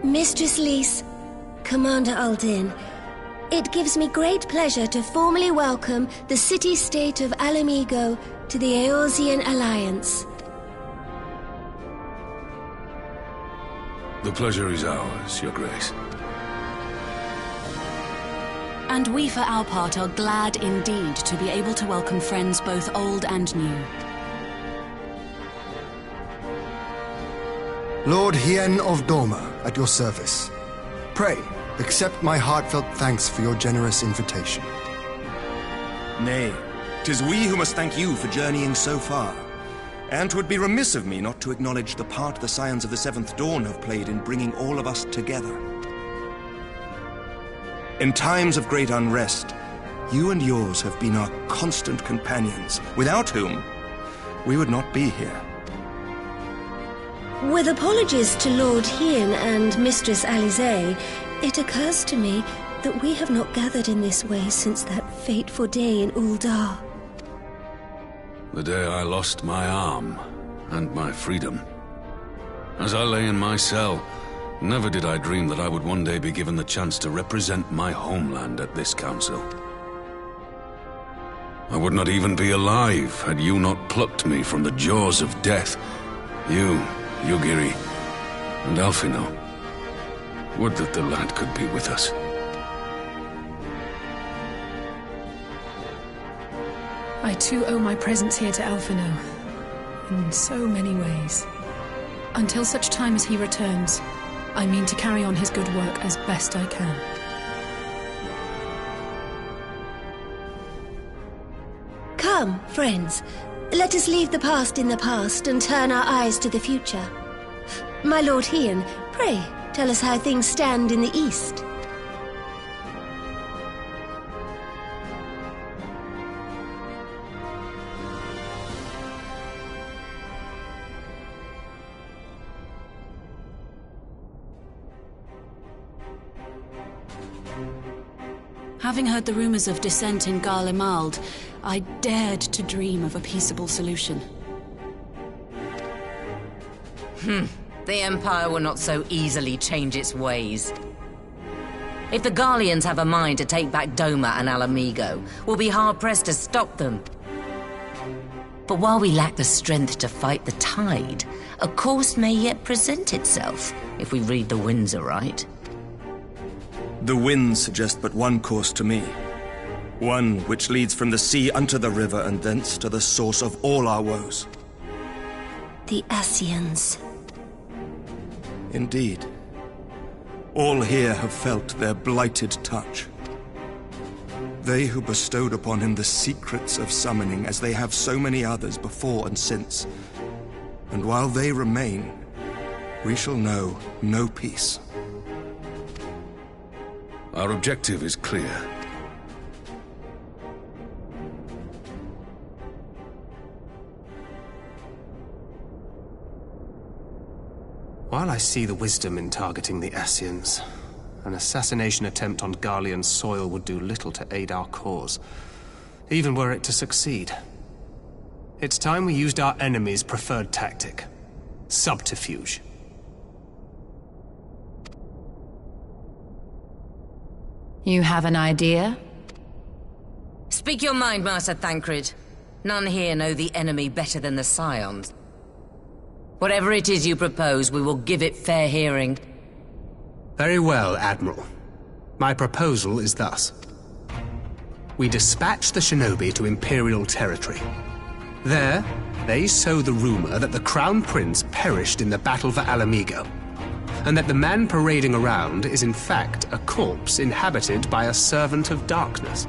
Mistress Lys, Commander Aldin, it gives me great pleasure to formally welcome the city-state of Alamigo to the Eorzean Alliance. The pleasure is ours, Your Grace. And we, for our part, are glad indeed to be able to welcome friends both old and new. Lord Hien of Doma, at your service. Pray, accept my heartfelt thanks for your generous invitation. Nay, 'tis we who must thank you for journeying so far. And 'twould be remiss of me not to acknowledge the part the Scions of the Seventh Dawn have played in bringing all of us together. In times of great unrest, you and yours have been our constant companions, without whom we would not be here. With apologies to Lord Hien and Mistress Alisaie, it occurs to me that we have not gathered in this way since that fateful day in Uldar. The day I lost my arm and my freedom. As I lay in my cell, never did I dream that I would one day be given the chance to represent my homeland at this council. I would not even be alive had you not plucked me from the jaws of death. You, Yugiri, and Alphino. Would that the lad could be with us. I too owe my presence here to Alphino, in so many ways. Until such time as he returns, I mean to carry on his good work as best I can. Come, friends. Let us leave the past in the past and turn our eyes to the future. My Lord Hien, pray, tell us how things stand in the east. Having heard the rumors of dissent in Garlemald, I dared to dream of a peaceable solution. The Empire will not so easily change its ways. If the Garleans have a mind to take back Doma and Alamigo, we'll be hard-pressed to stop them. But while we lack the strength to fight the tide, a course may yet present itself, if we read the winds aright. The winds suggest but one course to me. One which leads from the sea unto the river and thence to the source of all our woes. The Ascians. Indeed. All here have felt their blighted touch. They who bestowed upon him the secrets of summoning, as they have so many others before and since. And while they remain, we shall know no peace. Our objective is clear. While I see the wisdom in targeting the Ascians, an assassination attempt on Garlean soil would do little to aid our cause, even were it to succeed. It's time we used our enemy's preferred tactic: subterfuge. You have an idea? Speak your mind, Master Thancred. None here know the enemy better than the Scions. Whatever it is you propose, we will give it fair hearing. Very well, Admiral. My proposal is thus. We dispatch the shinobi to Imperial territory. There, they sow the rumor that the Crown Prince perished in the battle for Alamigo, and that the man parading around is in fact a corpse inhabited by a servant of darkness.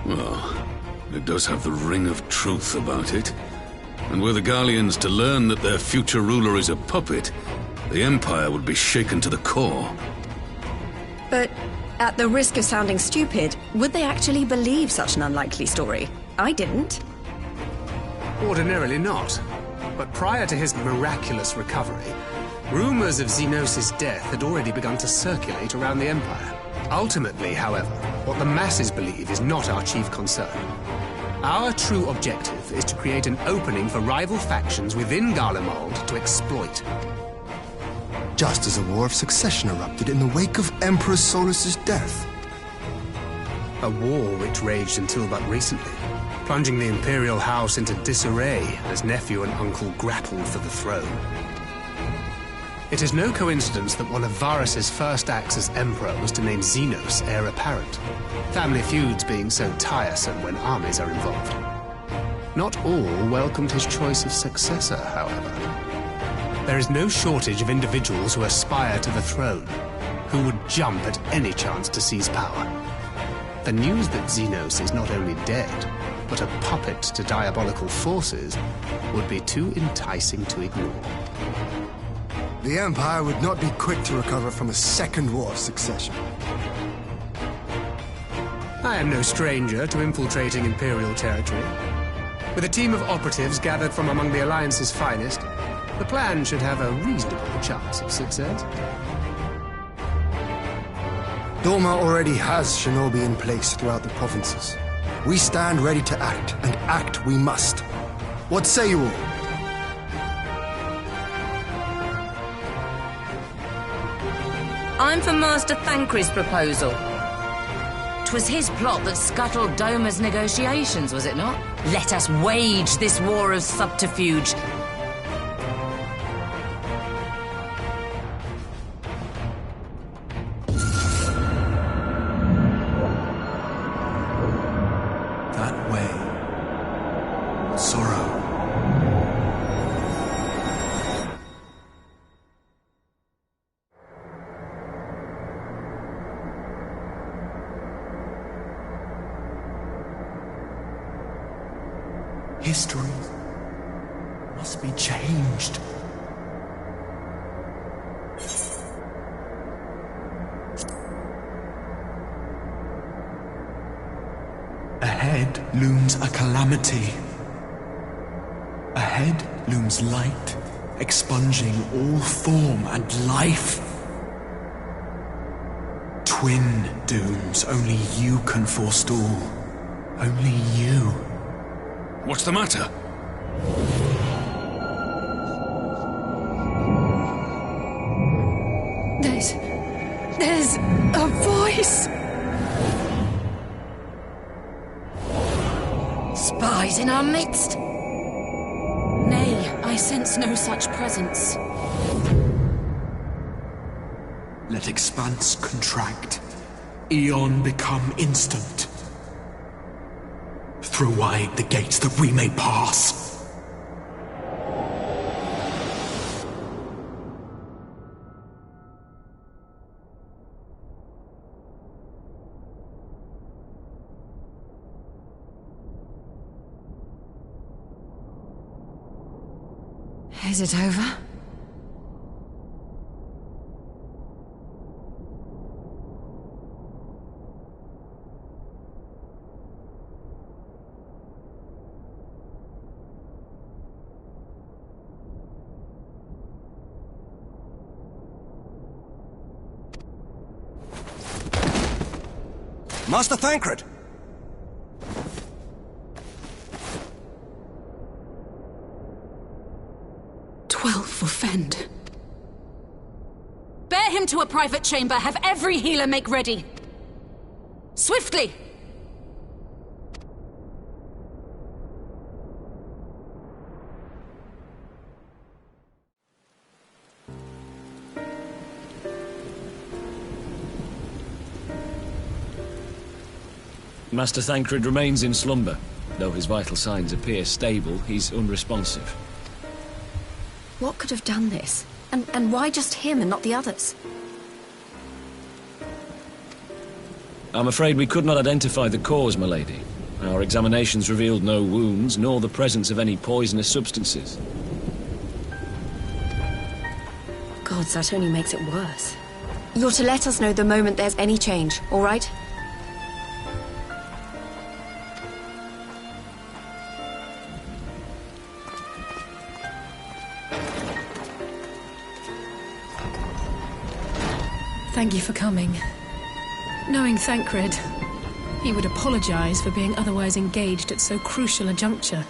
Well, it does have the ring of truth about it. And were the Garleans to learn that their future ruler is a puppet, the Empire would be shaken to the core. But, at the risk of sounding stupid, would they actually believe such an unlikely story? I didn't. Ordinarily not. But prior to his miraculous recovery, rumors of Xenos' death had already begun to circulate around the Empire. Ultimately, however, what the masses believe is not our chief concern. Our true objective is to create an opening for rival factions within Garlemald to exploit. Just as a war of succession erupted in the wake of Emperor Solus's death. A war which raged until but recently, plunging the Imperial House into disarray as nephew and uncle grappled for the throne. It is no coincidence that one of Varus's first acts as Emperor was to name Xenos heir apparent, family feuds being so tiresome when armies are involved. Not all welcomed his choice of successor, however. There is no shortage of individuals who aspire to the throne, who would jump at any chance to seize power. The news that Xenos is not only dead, but a puppet to diabolical forces would be too enticing to ignore. The Empire would not be quick to recover from a second war of succession. I am no stranger to infiltrating Imperial territory. With a team of operatives gathered from among the Alliance's finest, the plan should have a reasonable chance of success. Doma already has shinobi in place throughout the provinces. We stand ready to act, and act we must. What say you all? I'm for Master Thancred's proposal. 'Twas his plot that scuttled Doma's negotiations, was it not? Let us wage this war of subterfuge. That way. Sorrow. History must be changed. Ahead looms a calamity. Ahead looms light, expunging all form and life. Twin dooms only you can forestall. Only you. What's the matter? There's a voice! Spies in our midst? Nay, I sense no such presence. Let expanse contract, eon become instant. Throw wide the gates that we may pass. Is it over? Master Thancred! For Fend. Bear him to a private chamber. Have every healer make ready. Swiftly! Master Thancred remains in slumber. Though his vital signs appear stable, he's unresponsive. What could have done this? And why just him and not the others? I'm afraid we could not identify the cause, my lady. Our examinations revealed no wounds, nor the presence of any poisonous substances. Gods, that only makes it worse. You're to let us know the moment there's any change, all right? Thank you for coming. Knowing Thancred, He would apologize for being otherwise engaged at so crucial a juncture.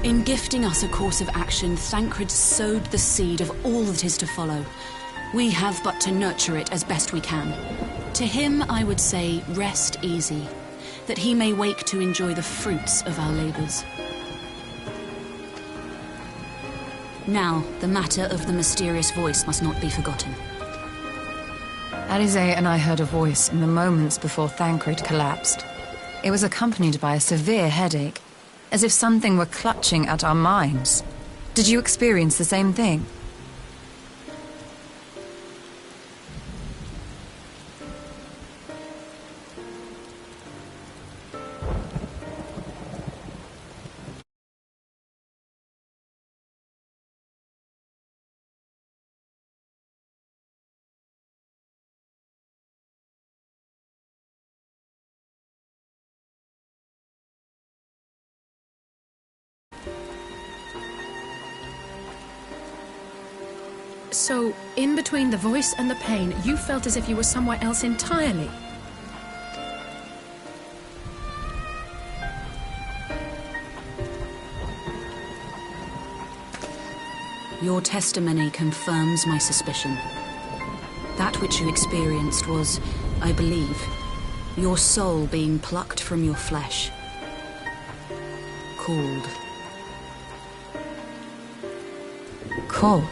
In gifting us a course of action, Thancred sowed the seed of all that is to follow. We have but to nurture it as best we can. To him, I would say, rest easy, that he may wake to enjoy the fruits of our labors. Now, the matter of the mysterious voice must not be forgotten. Alize and I heard a voice in the moments before Thancred collapsed. It was accompanied by a severe headache, as if something were clutching at our minds. Did you experience the same thing? So, in between the voice and the pain, you felt as if you were somewhere else entirely. Your testimony confirms my suspicion. That which you experienced was, I believe, your soul being plucked from your flesh. Called. Called?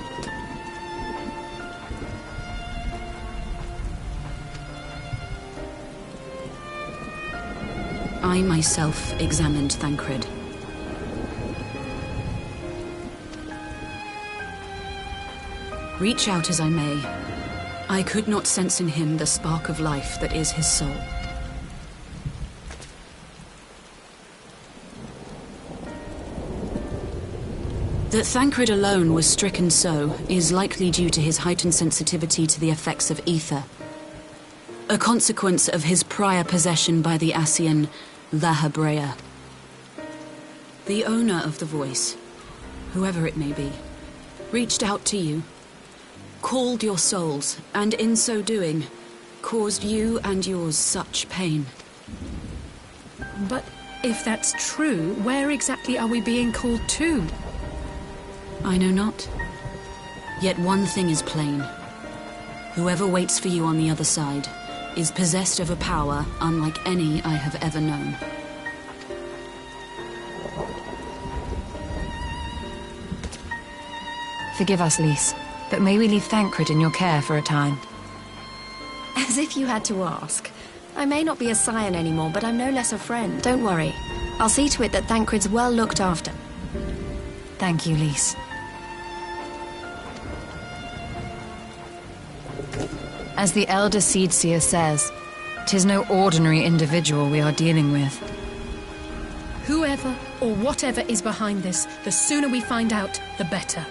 I myself examined Thancred. Reach out as I may, I could not sense in him the spark of life that is his soul. That Thancred alone was stricken so is likely due to his heightened sensitivity to the effects of ether, a consequence of his prior possession by the Ascian Lahabrea. The owner of the voice, whoever it may be, reached out to you, called your souls, and in so doing, caused you and yours such pain. But if that's true, where exactly are we being called to? I know not. Yet one thing is plain. Whoever waits for you on the other side is possessed of a power unlike any I have ever known. Forgive us, Lys, but may we leave Thancred in your care for a time? As if you had to ask. I may not be a scion anymore, but I'm no less a friend. Don't worry. I'll see to it that Thancred's well looked after. Thank you, Lys. As the Elder Seedseer says, 'tis no ordinary individual we are dealing with. Whoever or whatever is behind this, the sooner we find out, the better.